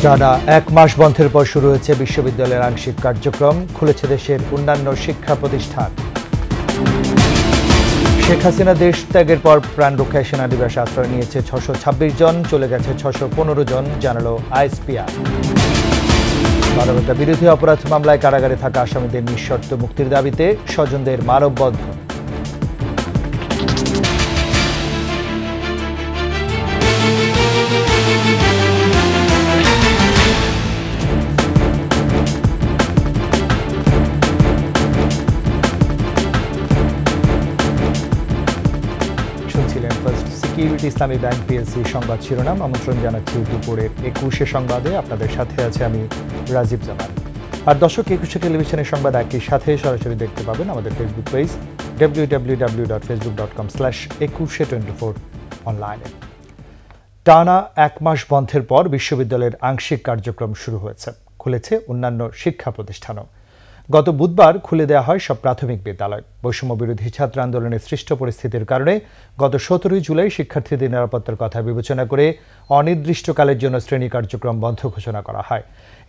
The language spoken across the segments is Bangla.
টানা এক মাস বন্ধের পর শুরু হয়েছে বিশ্ববিদ্যালয়ের আংশিক কার্যক্রম, খুলেছে দেশের অন্যান্য শিক্ষা প্রতিষ্ঠান। শেখ হাসিনা দেশ ত্যাগের পর প্রাণ রক্ষায় সেনানিবাসে আশ্রয় নিয়েছে 626 জন, চলে গেছে 615 জন, জানালো আইএসপিআর। মানবতা বিরোধী অপরাধ মামলায় কারাগারে থাকা আসামিদের নিঃশর্ত মুক্তির দাবিতে স্বজনদের মানববন্ধন। সিকিউরিটি ইসলামী ব্যাংক পিএলসি সংবাদ শিরোনাম। আমন্ত্রণ জানাচ্ছি দুপুরের 21 সংবাদে। আপনাদের সাথে আছে আমি রাজীব জামান। আর দর্শক, 21 টেলিভিশনের সংবাদ একই সাথে সরাসরি দেখতে পাবেন আমাদের ফেসবুক পেজ www.facebook.com/2124 অনলাইনে। টানা এক মাস বন্ধের পর বিশ্ববিদ্যালয়ের আংশিক কার্যক্রম শুরু হয়েছে, খুলেছে অন্যান্য শিক্ষা প্রতিষ্ঠানও। গত বুধবার খুলে দেওয়া হয় সব প্রাথমিক বিদ্যালয়। বৈষম্য বিরোধী ছাত্র আন্দোলনের সৃষ্ট পরিস্থিতির কারণে গত 17 জুলাই শিক্ষার্থীদের নিরাপত্তার কথা বিবেচনা করে অনির্দিষ্টকালের জন্য শ্রেণী কার্যক্রম বন্ধ ঘোষণা করা হয়।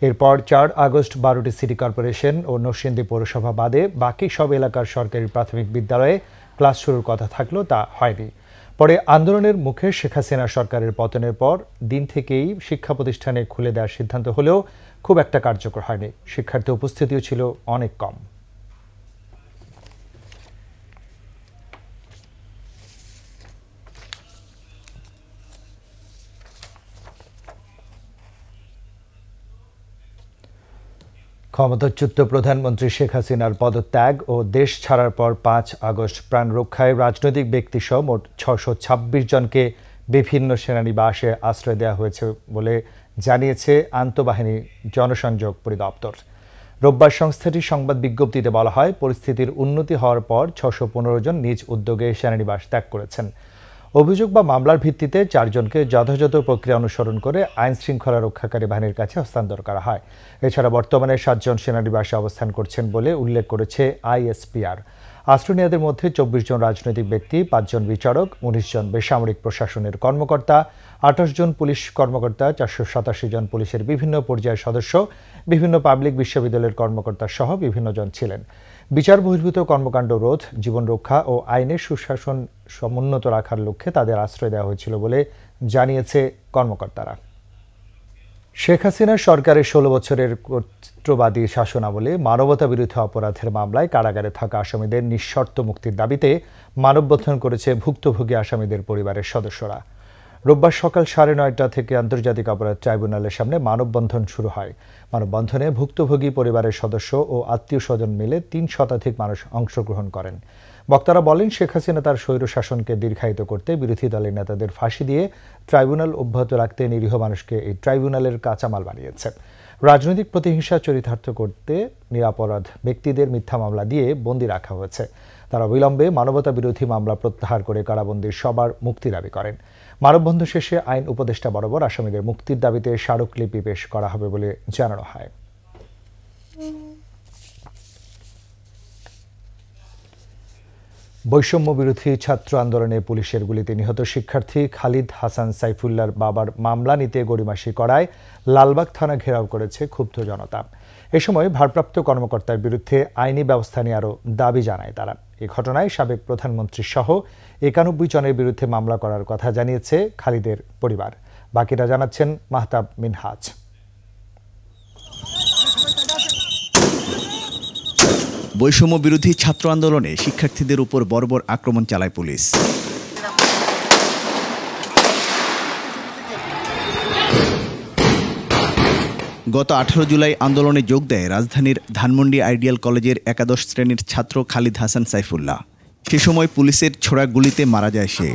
এরপর 4 আগস্ট 12টি সিটি কর্পোরেশন ও নরসিংদী পৌরসভা বাদে বাকি সব এলাকার সরকারি প্রাথমিক বিদ্যালয়ে ক্লাস শুরুর কথা থাকলেও তা হয়নি। পরে আন্দোলনের মুখে শেখ হাসিনা সরকারের পতনের পর দিন থেকেই শিক্ষা প্রতিষ্ঠানে খুলে দেওয়ার সিদ্ধান্ত হলেও খুব একটা কার্যকর হয়নি। শিক্ষার্থী উপস্থিতিও ছিল অনেক কম। ক্ষমতাচ্যুত প্রধানমন্ত্রী শেখ হাসিনার পদত্যাগ ও দেশ ছাড়ার পর 5 আগস্ট প্রাণ রক্ষায় রাজনৈতিক ব্যক্তিসহ মোট 626 জনকে বিভিন্ন সেনানিবাসে আশ্রয় দেওয়া হয়েছে বলে জানিয়েছে আন্তঃবাহিনী জনসংযোগ পরিদপ্তর। রোববার সংস্থাটির সংবাদ বিজ্ঞপ্তিতে বলা হয়, পরিস্থিতির উন্নতি হওয়ার পর 615 জন নিজ উদ্যোগে সেনানিবাস ত্যাগ করেছেন। অভিযোগ বা মামলার ভিত্তিতে 4 জনকে যথাযথ প্রক্রিয়া অনুসরণ করে আইন শৃঙ্খলা রক্ষাকারী বাহিনীর কাছে হস্তান্তর করা হয়। এছাড়া বর্তমানে 7 জন সেনানিবাসে অবস্থান করছেন বলে উল্লেখ করেছে আইএসপিআর। আশ্রয় নেওয়াদের মধ্যে 24 জন রাজনৈতিক ব্যক্তি, 5 জন বিচারক, 19 জন বেসামরিক প্রশাসনের কর্মকর্তা, 28 জন পুলিশ কর্মকর্তা, 487 জন পুলিশের বিভিন্ন পর্যায়ের সদস্য, বিভিন্ন পাবলিক বিশ্ববিদ্যালয়ের কর্মকর্তা সহ বিভিন্ন জন ছিলেন। বিচার বহির্ভূত কর্মকাণ্ড রোধ, জীবন রক্ষা ও আইনের সুশাসন সমুন্নত রাখার লক্ষ্যে তাদের আশ্রয় দেওয়া হয়েছিল বলে জানিয়েছে কর্মকর্তারা। শেখ হাসিনা সরকারের 16 বছরের কর্তৃত্ববাদী শাসনামলে মানবতা বিরোধী অপরাধের মামলায় কারাগারে থাকা আসামিদের নিঃশর্ত মুক্তির দাবিতে মানববন্ধন করেছে ভুক্তভোগী আসামিদের পরিবারের সদস্যরা। রোববার সকাল 9:30 থেকে আন্তর্জাতিক অপরাধ ট্রাইব্যুনালের সামনে মানববন্ধন শুরু হয়। মানববন্ধনে ভুক্তভোগী পরিবারের সদস্য ও আত্মীয় স্বজন মিলে 3 শতাধিক মানুষ অংশগ্রহণ করেন। বক্তারা বলেন, শেখ হাসিনা তার স্বৈরশাসনকে দীর্ঘায়িত করতে বিরোধী দলের নেতাদের ফাঁসি দিয়ে ট্রাইব্যুনাল অব্যাহত রাখতে নিরীহ মানুষকে এই ট্রাইব্যুনালের কাঁচামাল বানিয়েছে। রাজনৈতিক প্রতিহিংসা চরিতার্থ করতে নিরাপরাধ ব্যক্তিদের মিথ্যা মামলা দিয়ে বন্দী রাখা হয়েছে। তারা অবিলম্বে মানবতা বিরোধী মামলা প্রত্যাহার করে কারাবন্দির সবার মুক্তি দাবি করেন। মানববন্ধন শেষে আইন উপদেষ্টা বরাবর আসামিদের মুক্তির দাবিতে স্মারকলিপি পেশ করা হবে বলে জানানো হয়। বৈষম্য বিরোধী ছাত্র আন্দোলনে পুলিশের গুলিতে নিহত শিক্ষার্থী খালিদ হাসান সাইফুল্লাহর বাবার মামলা নিতে গড়িমাসি করায় লালবাগ থানা ঘেরাও করেছে ক্ষুব্ধ জনতা। এ সময় ভারপ্রাপ্ত কর্মকর্তার বিরুদ্ধে আইনি ব্যবস্থা নেওয়ারও দাবি জানায় তারা। এই ঘটনায় সাবেক প্রধানমন্ত্রী সহ 91 জনের বিরুদ্ধে মামলা করার কথা জানিয়েছে খালিদের পরিবার। বাকিরা জানাচ্ছেন মাহতাব মিনহাজ। বৈষম্য বিরোধী ছাত্র আন্দোলনে শিক্ষার্থীদের উপর বর্বর আক্রমণ চালায় পুলিশ। গত 18 জুলাই আন্দোলনে যোগ দেয় রাজধানীর ধানমন্ডি আইডিয়াল কলেজের 11 শ্রেণীর ছাত্র খালিদ হাসান সাইফুল্লাহ। সে সময় পুলিশের ছোড়া গুলিতে মারা যায় সে।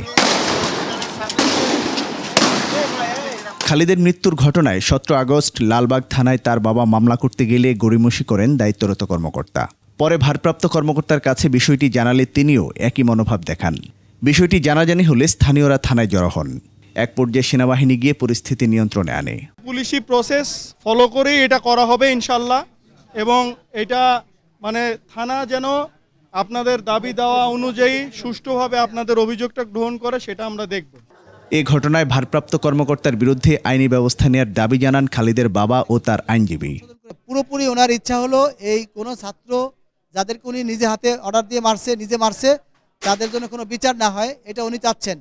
খালিদের মৃত্যুর ঘটনায় 17 আগস্ট লালবাগ থানায় তার বাবা মামলা করতে গেলে গড়িমসি করেন দায়িত্বরত কর্মকর্তা। পরে ভারপ্রাপ্ত কর্মকর্তার কাছে বিষয়টি জানালে তিনিও একই মনোভাব দেখান। বিষয়টি জানাজানি হলে স্থানীয়রা থানায় জড়ো হন। এক পর্যায়ে সেনাবাহিনী গিয়ে পরিস্থিতি নিয়ন্ত্রণে আনে। পুলিশি প্রসেস ফলো করেই এটা করা হবে ইনশাল্লাহ, এবং এটা মানে থানা যেন আপনাদের দাবি দেওয়া অনুযায়ী সুষ্ঠুভাবে আপনাদের অভিযোগটা গ্রহণ করে সেটা আমরা দেখব। এ ঘটনায় ভারপ্রাপ্ত কর্মকর্তার বিরুদ্ধে আইনি ব্যবস্থা নেওয়ার দাবি জানান খালিদের বাবা ও তার আইনজীবী। পুরোপুরি ওনার ইচ্ছা হলো এই কোনো ছাত্র যাদেরকে উনি নিজে হাতে অর্ডার দিয়ে নিজে মারছে তাদের জন্য কোনো বিচার না হয়, এটা উনি চাচ্ছেন।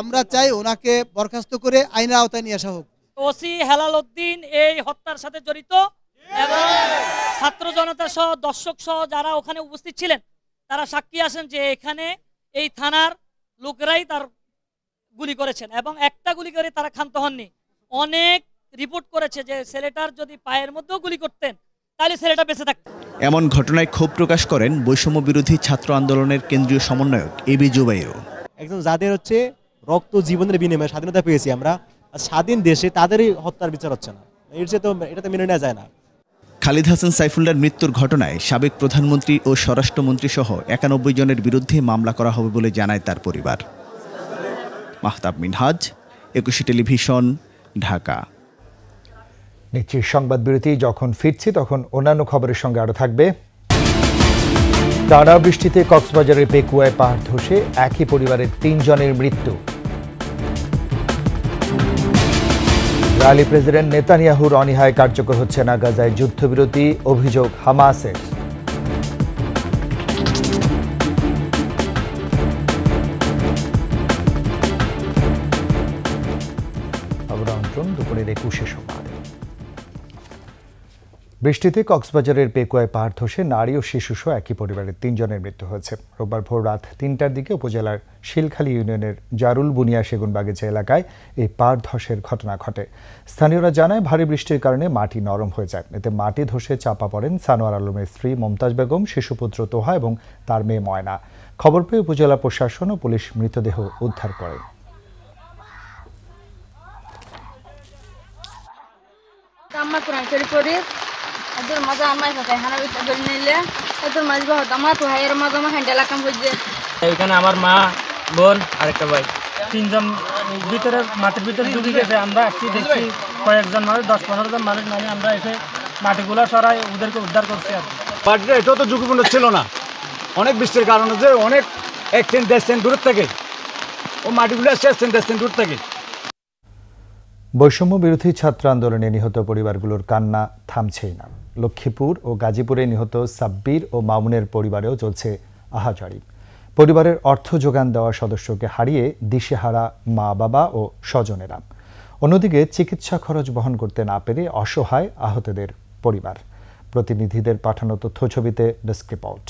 আমরা চাই ওনাকে বরখাস্ত করে আইনের আওতায় নিয়ে আসা হোক। ওসি হেলাল উদ্দিন এই হত্যার সাথে জড়িত এবং ছাত্র জনতা সহ দর্শক সহ যারা ওখানে উপস্থিত ছিলেন তারা সাক্ষী আছেন যে এখানে এই থানার লোকরাই তার গুলি করেছেন এবং একটা গুলি করে তারা ক্ষান্ত হননি। অনেক রিপোর্ট করেছে যে ছেলেটার যদি পায়ের মধ্যেও গুলি করতেন তাহলে ছেলেটা বেঁচে থাকত। এমন ঘটনায় ক্ষোভ প্রকাশ করেন বৈষম্য বিরোধী ছাত্র আন্দোলনের কেন্দ্রীয় সমন্বয়ক এবি জুবাইরও। একজন যাদের রক্ত জীবনের বিনিময়ে স্বাধীনতা পেয়েছি আমরা, স্বাধীন দেশে তাদেরই হত্যার বিচার হচ্ছে না, এটাতে মেনে নেওয়া যায় না। খালিদ হাসান সাইফুল্লাহর মৃত্যুর ঘটনায় সাবেক প্রধানমন্ত্রী ও স্বরাষ্ট্রমন্ত্রী সহ ৯১ জনের বিরুদ্ধে মামলা করা হবে বলে জানায় তার পরিবার। মাহতাব মিনহাজ, একুশে টেলিভিশন, ঢাকা। নিচ্ছি সংবাদ বিরতি। যখন ফিরছি তখন অন্যান্য খবরের সঙ্গে আরো থাকবে। টানা বৃষ্টিতে কক্সবাজারের পেকুয়ায় পাহাড় ধসে একই পরিবারের ৩ জনের মৃত্যু। ইসরায়েলি প্রেসিডেন্ট নেতানিয়াহুর অনীহায় কার্যকর হচ্ছে না গাজায় যুদ্ধবিরতি, অভিযোগ হামাসের। দুপুরের ২১ সংবাদ। বৃষ্টিতে কক্সবাজারের পেকুয়ায় পাহাড় ধসে নারী ও শিশুসহ একই পরিবারের ৩ জনের মৃত্যু হয়েছে। রোববার ভোর রাত ৩টার দিকে উপজেলার শিলখালী ইউনিয়নের জারুল বুনিয়া সেগুনবাগিচা এলাকায় এই পাহাড় ধসের ঘটনা ঘটে। স্থানীয়রা জানায় ভারী বৃষ্টির কারণে মাটি নরম হয়ে যায়। এতে মাটি ধসে চাপা পড়েন সানোয়ার আলমের স্ত্রী মমতাজ বেগম, শিশুপুত্র তোহা এবং তার মেয়ে ময়না। খবর পেয়ে উপজেলা প্রশাসন ও পুলিশ মৃতদেহ উদ্ধার করে। এখানে আমার মা, বোন আর একটা ভাই, ৩ জন ভিতরে মাটির ভিতরে ডুবে গেছে। আমরা আসছি দেখছি কয়েকজন মানুষ, ১০-১৫ জন মানুষ মানে আমরা এসে মাটিগুলো সরাই ওদেরকে উদ্ধার করছি। আর বাড়িটা এটাও তো ঝুঁকিপূর্ণ ছিল না, অনেক বৃষ্টির কারণে যে অনেক ১-১.৫ দূর থেকে ও মাটিগুলো আসছে ১-১.৫ দূর থেকে। বৈষম্য বিরোধী ছাত্র আন্দোলনে নিহত পরিবারগুলোর কান্না থামছেই না। লক্ষ্মীপুর ও গাজীপুরে নিহত সাব্বির ও মামুনের পরিবারেও চলছে আহাজারি। পরিবারের অর্থ যোগান দেওয়া সদস্যকে হারিয়ে দিশেহারা মা বাবা ও স্বজনেরা। অন্যদিকে চিকিৎসা খরচ বহন করতে না পেরে অসহায় আহতদের পরিবার। প্রতিনিধিদের পাঠানো তথ্যছবিতে ডেস্ক রিপোর্ট।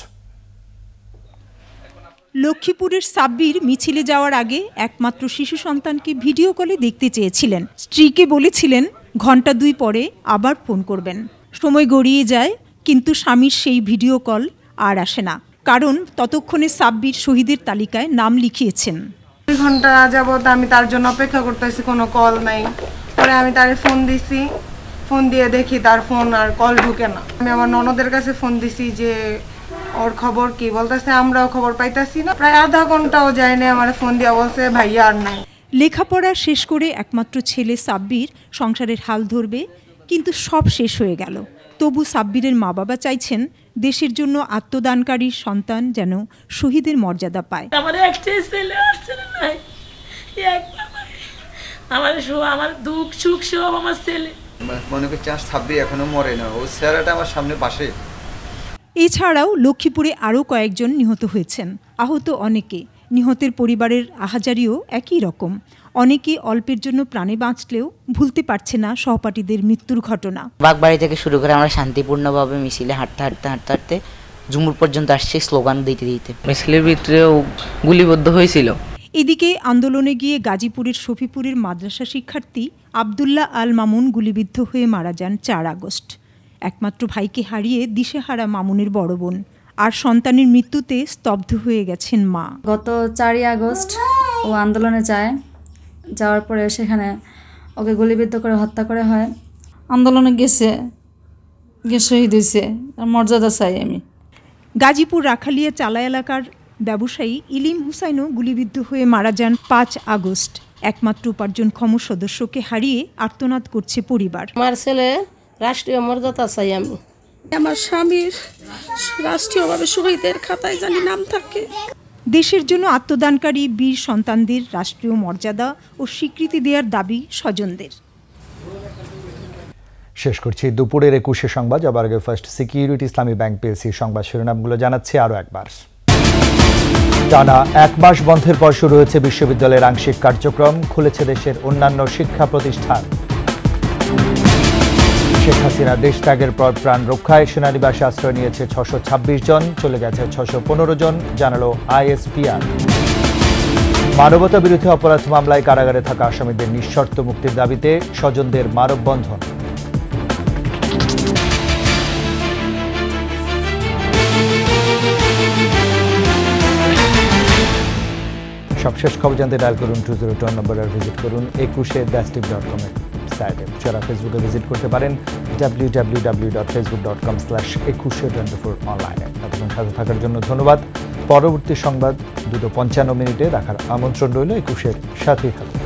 লক্ষ্মীপুরের সাব্বির মিছিলে যাওয়ার আগে একমাত্র শিশু সন্তানকে ভিডিও কলে দেখতে চেয়েছিলেন। স্ত্রীকে বলেছিলেন ঘন্টা ২ পরে আবার ফোন করবেন। সময় গড়িয়ে যায়, কিন্তু স্বামীর সেই ভিডিও কল আর আসে না, কারণ ততক্ষণে সাব্বির শহীদের তালিকায় নাম লিখিয়েছেন। ২ ঘন্টা যাবত আমি তার জন্য অপেক্ষা করতেছি, কোনো কল নাই। পরে আমি তারে ফোন দিছি, ফোন দিয়ে দেখি তার ফোন আর কল ঢুকে না। আমি আমার ননদের কাছে ফোন দিছি যে ওর খবর কি, বলতেছে আমরাও খবর পাইতাছি না। প্রায় আধা ঘন্টাও যায়নি, আমার ফোন দিয়া বলছে ভাইয়া আর নাই। লেখাপড়া শেষ করে একমাত্র ছেলে সাব্বির সংসারের হাল ধরবে, কিন্তু সব শেষ হয়ে গেল। তবু সাব্বিরের মা বাবা চাইছেন দেশের জন্য আত্মদানকারী সন্তান যেন শহীদের মর্যাদা পায়। আমার একটাই ছেলে আছে নাই, আমার দুঃখ সুখ সব আমার ছেলে। মনে করছি আর সাব্বির এখনো মরে না, ও চেহারাটা আমার সামনে পাশে। এছাড়াও লক্ষ্মীপুরে আরও কয়েকজন নিহত হয়েছেন। আহত অনেকে। নিহতের পরিবারের আহাজারিও একই রকম। অনেকে অল্পের জন্য প্রাণে বাঁচলেও ভুলতে পারছে না সহপাঠীদের মৃত্যুর ঘটনা। বাগবাড়ি থেকে শুরু করে আমরা শান্তিপূর্ণভাবে মিছিলে হাঁটতে জুমুর পর্যন্ত আসছে, স্লোগান দিতে দিতে। মিছিলের ভিতরেও গুলিবদ্ধ হয়েছিল। এদিকে আন্দোলনে গিয়ে গাজীপুরের শফিপুরের মাদ্রাসা শিক্ষার্থী আবদুল্লাহ আল মামুন গুলিবিদ্ধ হয়ে মারা যান ৪ আগস্ট। একমাত্র ভাইকে হারিয়ে দিশেহারা মামুনের বড় বোন। আর সন্তানের মৃত্যুতে স্তব্ধ হয়ে গেছেন মা। গত ৪ আগস্ট ও আন্দোলনে যায়, যাওয়ার পরে সেখানে ওকে গুলিবিদ্ধ করে হত্যা করা হয়। আন্দোলনে গিয়ে শহীদ হয়েছে, তার মর্যাদা চাই আমি। গাজীপুর রাখালিয়া চালা এলাকার ব্যবসায়ী ইলিম হুসাইনও গুলিবিদ্ধ হয়ে মারা যান ৫ আগস্ট। একমাত্র উপার্জনক্ষম সদস্যকে হারিয়ে আর্তনাদ করছে পরিবার। আমার ছেলে রাষ্ট্রীয় মর্যাদা চাই আমি। আমার স্বামীর রাষ্ট্রীয়ভাবে শহীদের খাতায় জানি নাম থাকে। দেশের জন্য আত্মদানকারী বীর সন্তানদের রাষ্ট্রীয় মর্যাদা ও স্বীকৃতি দেওয়ার দাবি স্বজনদের। শেষ করছি দুপুরের 21 সংবাদ। যাবার আগে ফার্স্ট সিকিউরিটি ইসলামী ব্যাংক পিএলসি সংবাদ শিরোনামগুলো জানাচ্ছে আরও একবার। টানা 1 মাস বন্ধের পর শুরু হয়েছে বিশ্ববিদ্যালয়ের আংশিক কার্যক্রম, খুলেছে দেশের অন্যান্য শিক্ষা প্রতিষ্ঠান। শেখ হাসিনা দেশ ত্যাগের পর প্রাণ রক্ষায় সেনানিবাসে আশ্রয় নিয়েছে 626 জন, চলে গেছে 615 জন, জানালো আইএসপিআর। মানবতা বিরোধী অপরাধ মামলায় কারাগারে থাকা আসামিদের নিঃশর্ত মুক্তির দাবিতে স্বজনদের মানববন্ধন। সবশেষ খবর জানতে ডায়াল করুন 202 নম্বরে, ভিজিট করুন 21deastip.com সাইটে। যারা ফেসবুকে ভিজিট করতে পারেন www.facebook.com/2124 অনলাইনে। এতক্ষণ সাথে থাকার জন্য ধন্যবাদ। পরবর্তী সংবাদ 2:55 দেখার আমন্ত্রণ রইল। 21-এর সাথেই থাকুন।